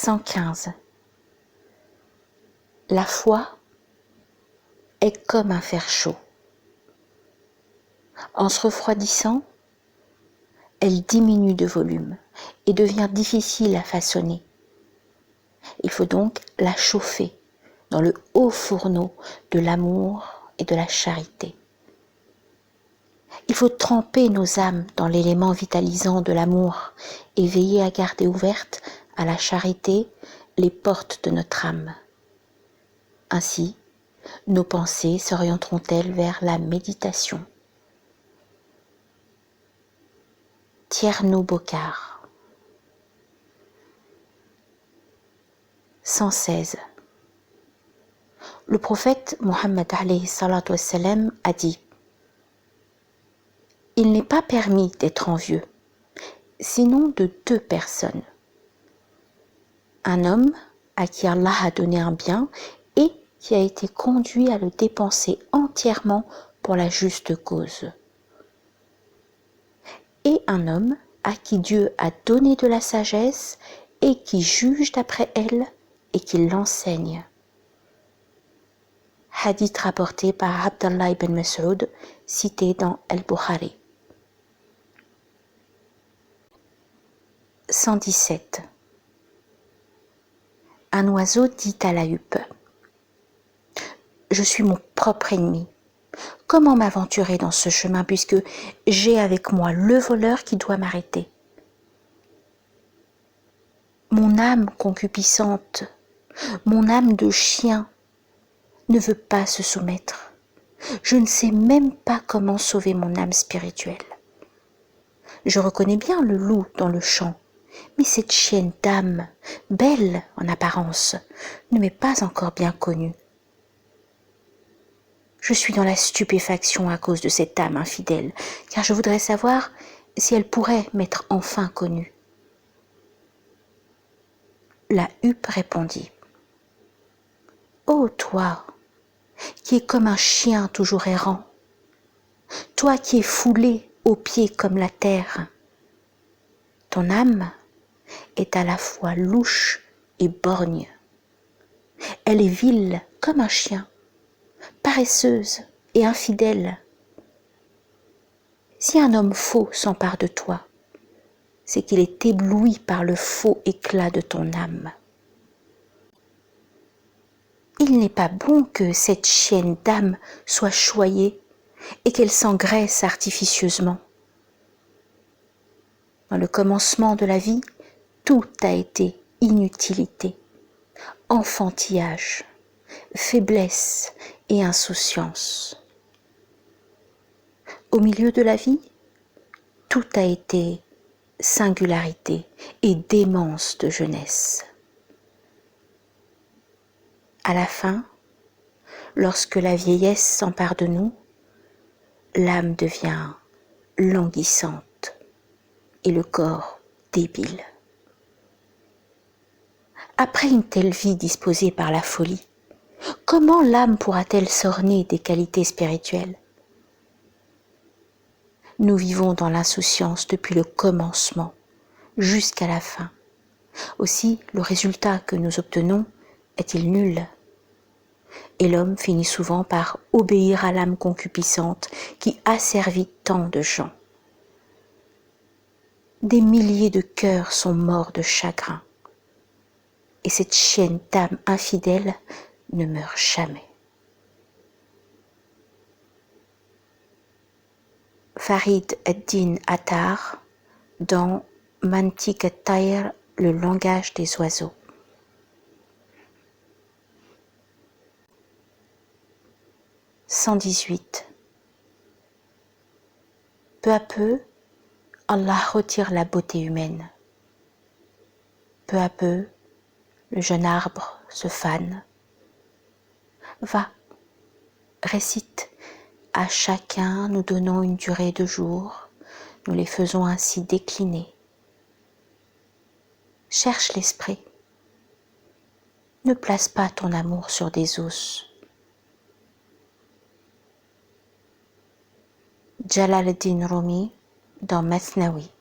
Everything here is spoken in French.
115. La foi est comme un fer chaud. En se refroidissant, elle diminue de volume et devient difficile à façonner. Il faut donc la chauffer dans le haut fourneau de l'amour et de la charité. Il faut tremper nos âmes dans l'élément vitalisant de l'amour et veiller à garder ouvertes à la charité les portes de notre âme. Ainsi, nos pensées s'orienteront-elles vers la méditation. Tierno Bokar. 116. Le prophète Mohammed alayhi salatu wassalam a dit: il n'est pas permis d'être envieux, sinon de deux personnes. Un homme à qui Allah a donné un bien et qui a été conduit à le dépenser entièrement pour la juste cause. Et un homme à qui Dieu a donné de la sagesse et qui juge d'après elle et qui l'enseigne. Hadith rapporté par Abdallah ibn Mas'ud, cité dans Al-Bukhari. 117. Un oiseau dit à la huppe: je suis mon propre ennemi. Comment m'aventurer dans ce chemin puisque j'ai avec moi le voleur qui doit m'arrêter? Mon âme concupiscente, mon âme de chien ne veut pas se soumettre. Je ne sais même pas comment sauver mon âme spirituelle. Je reconnais bien le loup dans le champ, mais cette chienne d'âme, belle en apparence, ne m'est pas encore bien connue. Je suis dans la stupéfaction à cause de cette âme infidèle, car je voudrais savoir si elle pourrait m'être enfin connue. La huppe répondit: ô toi, qui es comme un chien toujours errant, toi qui es foulé aux pieds comme la terre, ton âme est à la fois louche et borgne. Elle est vile comme un chien, paresseuse et infidèle. Si un homme faux s'empare de toi, c'est qu'il est ébloui par le faux éclat de ton âme. Il n'est pas bon que cette chienne d'âme soit choyée et qu'elle s'engraisse artificieusement. Dans le commencement de la vie, tout a été inutilité, enfantillage, faiblesse et insouciance. Au milieu de la vie, tout a été singularité et démence de jeunesse. À la fin, lorsque la vieillesse s'empare de nous, l'âme devient languissante et le corps débile. Après une telle vie disposée par la folie, comment l'âme pourra-t-elle s'orner des qualités spirituelles? Nous vivons dans l'insouciance depuis le commencement jusqu'à la fin. Aussi, le résultat que nous obtenons est-il nul? Et l'homme finit souvent par obéir à l'âme concupiscente qui asservit tant de gens. Des milliers de cœurs sont morts de chagrin. Et cette chienne d'âme infidèle ne meurt jamais. Farid ad-Din Attar dans Mantiq at-Tayr, le langage des oiseaux. « 118. Peu à peu, Allah retire la beauté humaine. Peu à peu, le jeune arbre se fane. Va, récite, à chacun nous donnons une durée de jours, nous les faisons ainsi décliner. Cherche l'esprit. Ne place pas ton amour sur des os. Jalal ad-Din Rumi dans Masnawi.